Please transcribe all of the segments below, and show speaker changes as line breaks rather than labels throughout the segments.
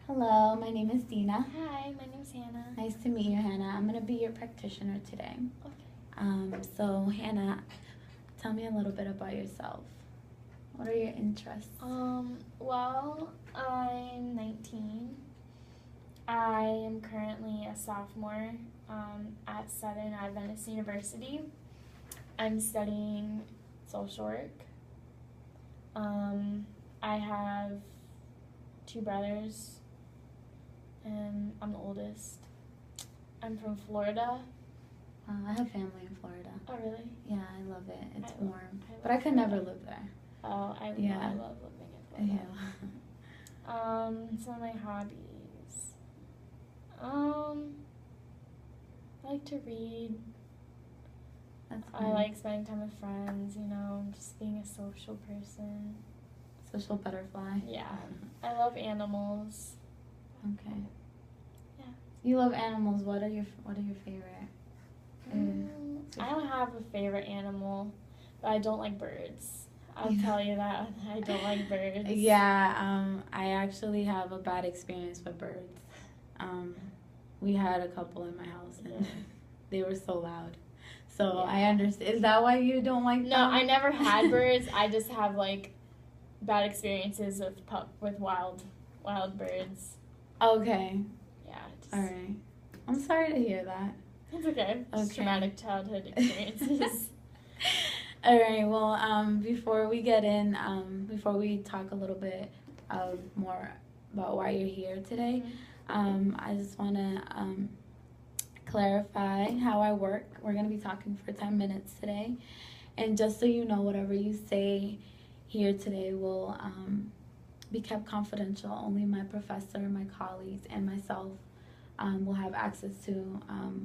Hello, my name is Dina.
Hi, my name's Hannah.
Nice to meet you, Hannah. I'm going to be your practitioner today. So, Hannah, tell me a little bit about yourself. What are your interests?
Well, I'm 19. I am currently a sophomore at Southern Adventist University. I'm studying social work. I have 2 brothers, and I'm the oldest. I'm from Florida.
I have family in Florida.
Oh, really?
Yeah, I love it. It's warm. But
love
I could
Florida.
never live there.
Oh, I love living in
Yeah.
Florida. Some of my hobbies. I like to read.
That's
I like spending time with friends, just being a social person.
Social butterfly.
Yeah. I love animals.
Okay.
Yeah.
You love animals. What are your favorite?
I don't have a favorite animal, but I don't like birds. I'll tell you that. I don't like birds.
Yeah, I actually have a bad experience with birds. We had a couple in my house, and they were so loud. So I understand. Is that why you don't like them?
No, I never had birds. I just have bad experiences with wild birds.
Okay.
Yeah.
All right. I'm sorry to hear that.
It's okay. Just traumatic childhood experiences.
All right. Well, before we get in, before we talk a little bit more about why you're here today, I just want to clarify how I work. We're going to be talking for 10 minutes today. And just so you know, whatever you say here today will be kept confidential. Only my professor, my colleagues, and myself will have access to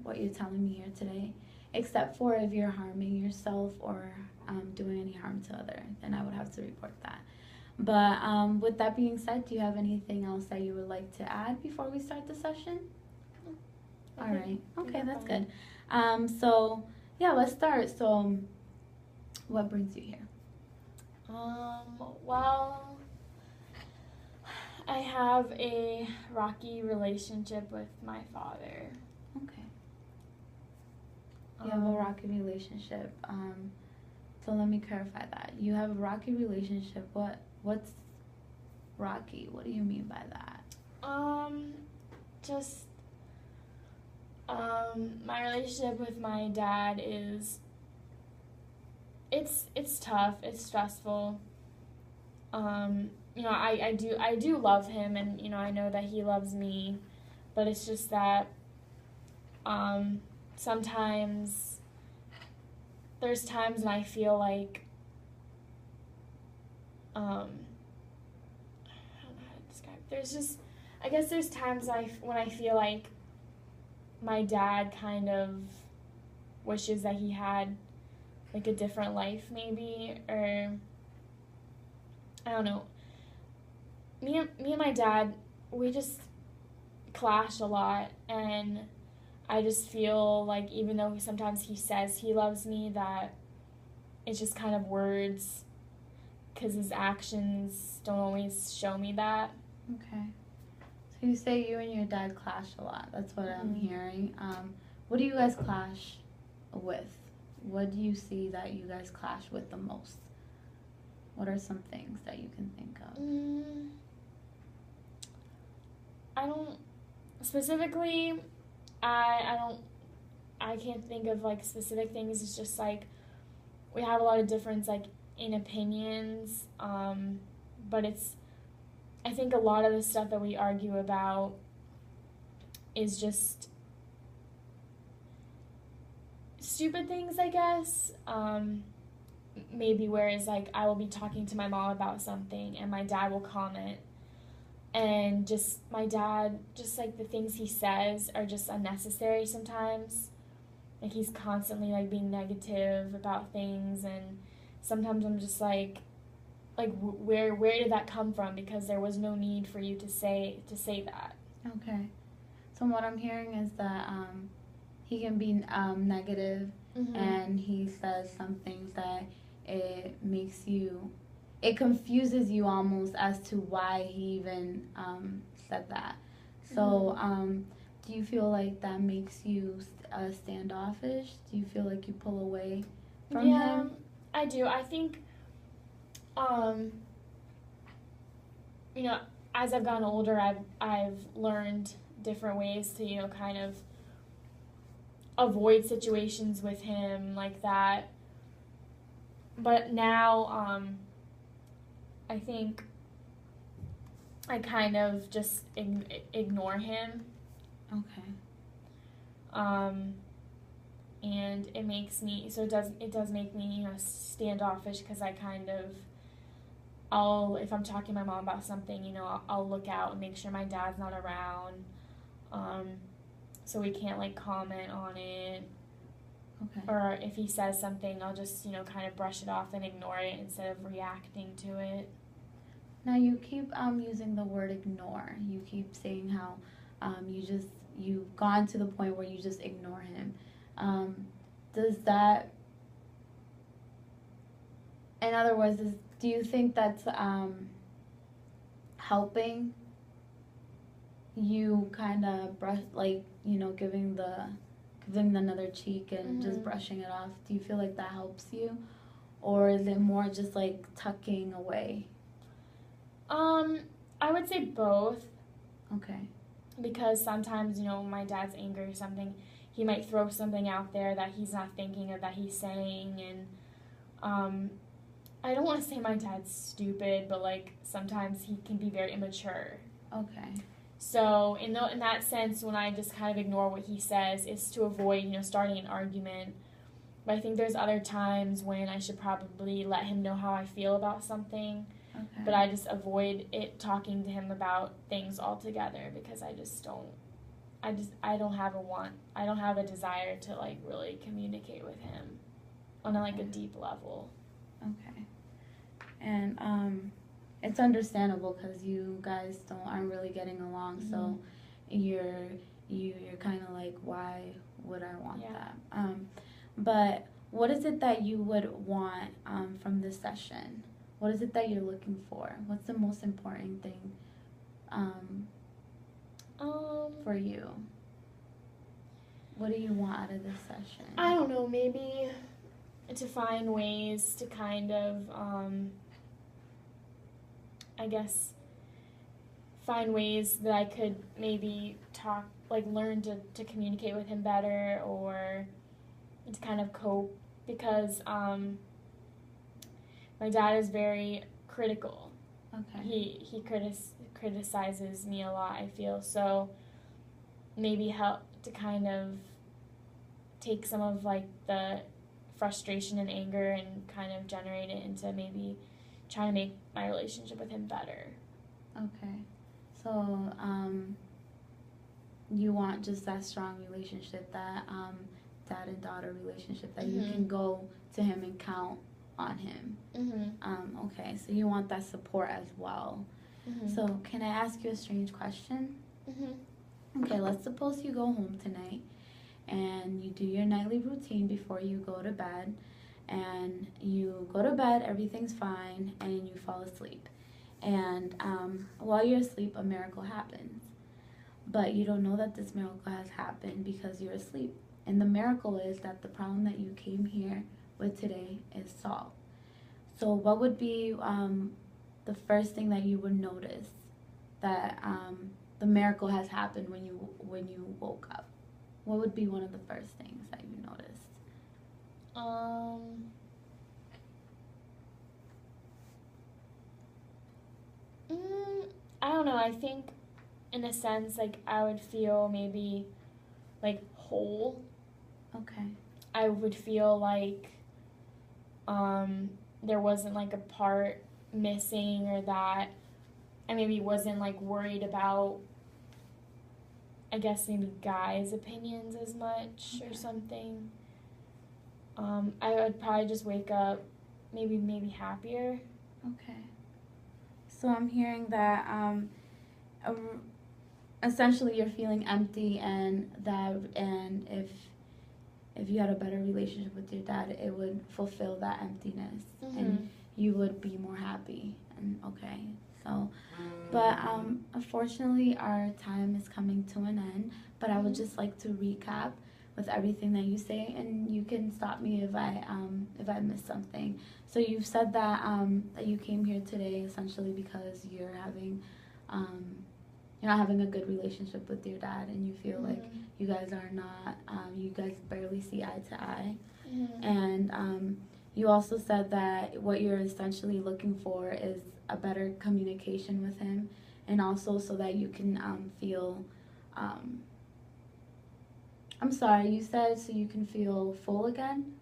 what you're telling me here today. Except for if you're harming yourself or doing any harm to others, then I would have to report that. But with that being said, do you have anything else that you would like to add before we start the session? All right. Okay, that's good. So, yeah, let's start. So, what brings you here?
Well, I have a rocky relationship with my father.
Okay. You have a rocky relationship. So let me clarify that. You have a rocky relationship. What's rocky? What do you mean by that?
My relationship with my dad is it's tough. It's stressful. I do love him, and I know that he loves me, but it's just that sometimes there's times when I feel like I don't know how to describe it. There's times when I feel like my dad kind of wishes that he had a different life maybe, or I don't know. Me and my dad, we just clash a lot, and I just feel like even though sometimes he says he loves me, that it's just kind of words, because his actions don't always show me that.
Okay. So you say you and your dad clash a lot. That's what I'm hearing. What do you guys clash with? What do you see that you guys clash with the most? What are some things that you can think of?
I don't specifically. I can't think of specific things. It's just we have a lot of difference in opinions. But I think a lot of the stuff that we argue about is just stupid things, I guess. Maybe whereas I will be talking to my mom about something and my dad will comment, and just my dad, just the things he says are just unnecessary sometimes. He's constantly being negative about things, and sometimes I'm just where did that come from? Because there was no need for you to say that.
Okay. So what I'm hearing is that he can be negative, and he says some things that it it confuses you almost as to why he even said that. So, do you feel like that makes you standoffish? Do you feel like you pull away from him?
I do. I think, you know, as I've gotten older, I've learned different ways to, you know, kind of avoid situations with him like that. But now, I think I kind of just ignore him.
Okay.
And it makes me, so it does make me, you know, standoffish, because I kind of, if I'm talking to my mom about something, you know, I'll look out and make sure my dad's not around, so we can't, like, comment on it.
Okay.
Or if he says something, I'll just, you know, kind of brush it off and ignore it instead of reacting to it.
Now you keep using the word ignore. You keep saying how you've gone to the point where you just ignore him. Does that, in other words, do you think that's helping you kind of brush, like, you know, giving another cheek and just brushing it off? Do you feel like that helps you, or is it more just like tucking away?
I would say both.
Okay.
Because sometimes, you know, my dad's angry or something, he might throw something out there that he's not thinking of, that he's saying, and I don't want to say my dad's stupid, but, like, sometimes he can be very immature.
Okay.
So in that sense, when I just kind of ignore what he says, it's to avoid, you know, starting an argument. But I think there's other times when I should probably let him know how I feel about something.
Okay.
But I just avoid talking to him about things altogether, because I don't have a desire to, like, really communicate with him on a deep level.
Okay. And it's understandable, because you guys aren't really getting along, so you're kind of like, why would I want that? But what is it that you would want from this session? What is it that you're looking for? What's the most important thing for you? What do you want out of this session?
I don't know, maybe to find ways to kind of, I guess, find ways that I could maybe learn to communicate with him better, or to kind of cope, because my dad is very critical.
Okay.
He criticizes me a lot, I feel. So maybe help to kind of take some of, like, the frustration and anger and kind of generate it into maybe trying to make my relationship with him better.
Okay. So you want just that strong relationship, that dad and daughter relationship, that you can go to him and count on him. Okay, so you want that support as well. So can I ask you a strange question? Okay, let's suppose you go home tonight and you do your nightly routine before you go to bed, and you go to bed, everything's fine, and you fall asleep. And while you're asleep, a miracle happens. But you don't know that this miracle has happened because you're asleep. And the miracle is that the problem that you came here with today is solved. So what would be the first thing that you would notice that the miracle has happened when you woke up? What would be one of the first things that you noticed?
I don't know. I think, in a sense, like, I would feel maybe, like, whole.
Okay.
I would feel like there wasn't, like, a part missing, or that I maybe wasn't, like, worried about, I guess, maybe guys' opinions as much, or something. I would probably just wake up maybe happier.
Okay. So I'm hearing that essentially you're feeling empty, and if you had a better relationship with your dad, it would fulfill that emptiness. And you would be more happy and okay. So, but unfortunately, our time is coming to an end. But I would just like to recap with everything that you say, and you can stop me if I miss something. So you've said that you came here today essentially because you're not having a good relationship with your dad, and you feel like you guys are not you guys barely see eye to eye. And you also said that what you're essentially looking for is a better communication with him, and also so that you can feel I'm sorry, you said so you can feel full again?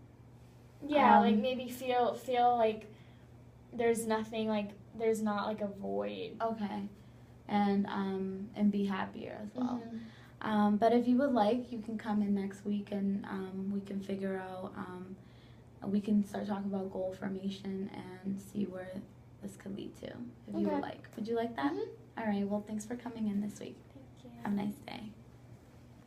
Yeah, like maybe feel like there's nothing, like there's not like a void.
Okay. And be happier as well. But if you would like, you can come in next week, and we can figure out we can start talking about goal formation and see where this could lead to, if you would like. Would you like that? All right, well, thanks for coming in this week.
Thank you.
Have a nice day.